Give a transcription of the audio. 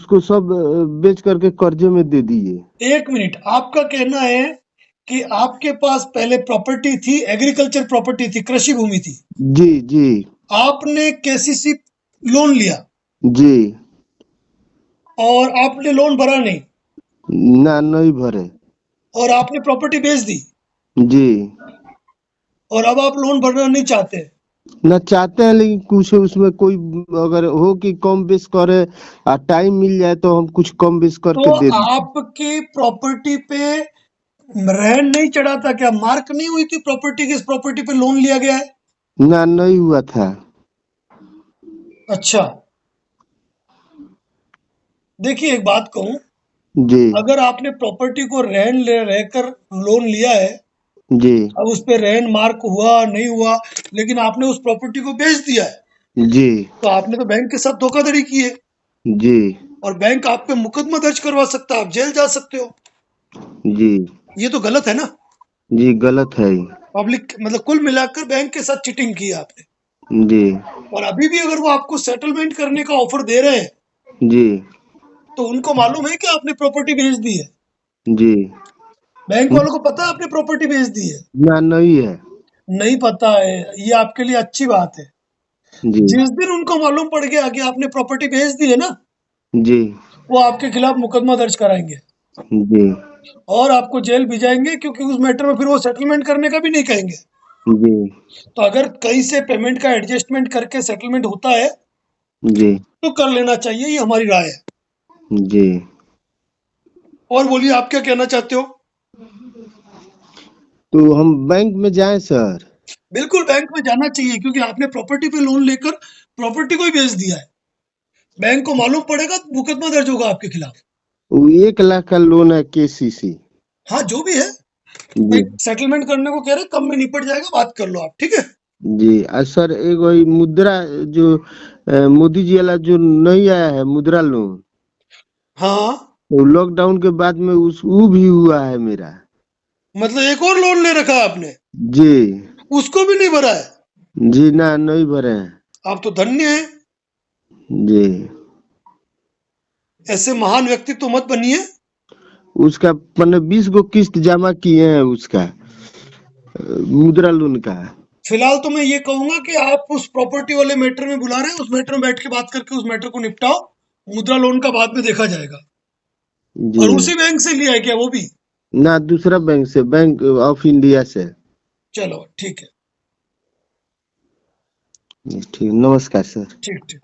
उसको सब बेच करके कर्जे में दे दिए। एक मिनट, आपका कहना है कि आपके पास पहले प्रॉपर्टी थी, एग्रीकल्चर प्रॉपर्टी थी, कृषि भूमि थी, जी जी आपने केसीसी लोन लिया जी। और आपने लोन भरा नहीं ना नहीं भरे। और आपने प्रॉपर्टी बेच दी जी। और अब आप लोन भरना नहीं चाहते। ना चाहते हैं, लेकिन कुछ उसमें कोई अगर हो कि कम बेस करे और टाइम मिल जाए तो हम कुछ कम बेस करके तो दे दें। आपकी प्रॉपर्टी पे रहन नहीं चढ़ा था क्या? मार्क नहीं हुई थी प्रॉपर्टी की, इस प्रॉपर्टी पे लोन लिया गया है? ना नहीं हुआ था। अच्छा, देखिए एक बात कहूं, जी अगर आपने प्रॉपर्टी को रहन ले रहकर लोन लिया है, जी अब उस पे रहन मार्क हुआ नहीं हुआ, लेकिन आपने उस प्रॉपर्टी को बेच दिया है, जी तो आपने तो बैंक के साथ धोखाधड़ी की है जी और बैंक आप पे मुकदमा दर्ज करवा सकता है, आप जेल जा सकते हो। जी ये तो गलत है ना। जी, गलत है। पब्लिक मतलब कुल मिलाकर बैंक के साथ चीटिंग की है आपने। जी और अभी भी अगर वो आपको सेटलमेंट करने का ऑफर दे रहे हैं जी तो उनको मालूम है कि आपने प्रॉपर्टी बेच दी है। जी। बैंक वालों को पता है आपने प्रॉपर्टी बेच दी है? ना नहीं है। नहीं पता है, ये आपके लिए अच्छी बात है। जी जिस दिन उनको मालूम पड़ गया कि आपने प्रॉपर्टी बेच दी है ना, जी वो आपके खिलाफ मुकदमा दर्ज कराएंगे जी और आपको जेल भी जाएंगे, क्योंकि उस मैटर में फिर वो सेटलमेंट करने का भी नहीं कहेंगे। जी तो अगर कहीं से पेमेंट का एडजस्टमेंट करके सेटलमेंट होता है जी तो कर लेना चाहिए, ये हमारी राय है। जी। और बोलिए, आप क्या कहना चाहते हो? तो हम बैंक में जाएं सर? बिल्कुल बैंक में जाना चाहिए, क्योंकि आपने प्रॉपर्टी पे लोन लेकर प्रॉपर्टी को ही बेच दिया है। बैंक को मालूम पड़ेगा तो मुकदमा दर्ज होगा आपके खिलाफ। वो 1 लाख का लोन है, केसीसी। हाँ, जो भी है, जी सेटलमेंट करने को कह रहे, कम में निपट जाएगा, बात कर लो आप, ठीक है। जी। सर एगो ई मुद्रा जो मोदी जी वाला जो नहीं आया है मुद्रा लोन, हाँ, तो लॉकडाउन के बाद में उस वो भी हुआ है मेरा। मतलब एक और लोन ले रखा है आपने, जी उसको भी नहीं भरा है? जी। ना नहीं भरे हैं। आप तो धन्य हैं। जी। ऐसे महान व्यक्ति तो मत बनिए। उसका मैंने 20 गो किस्त जमा किए हैं उसका, मुद्रा लोन का। फिलहाल तो मैं ये कहूंगा कि आप उस प्रॉपर्टी वाले मैटर में बुला रहे हैं, उस मैटर में बैठ के बात करके उस मैटर को निपटाओ। मुद्रा लोन का बाद में देखा जाएगा। जी। और उसी बैंक से लिया है क्या वो भी? ना दूसरा बैंक से, बैंक ऑफ इंडिया से। चलो ठीक है। ठीक, नमस्कार सर। ठीक ठीक।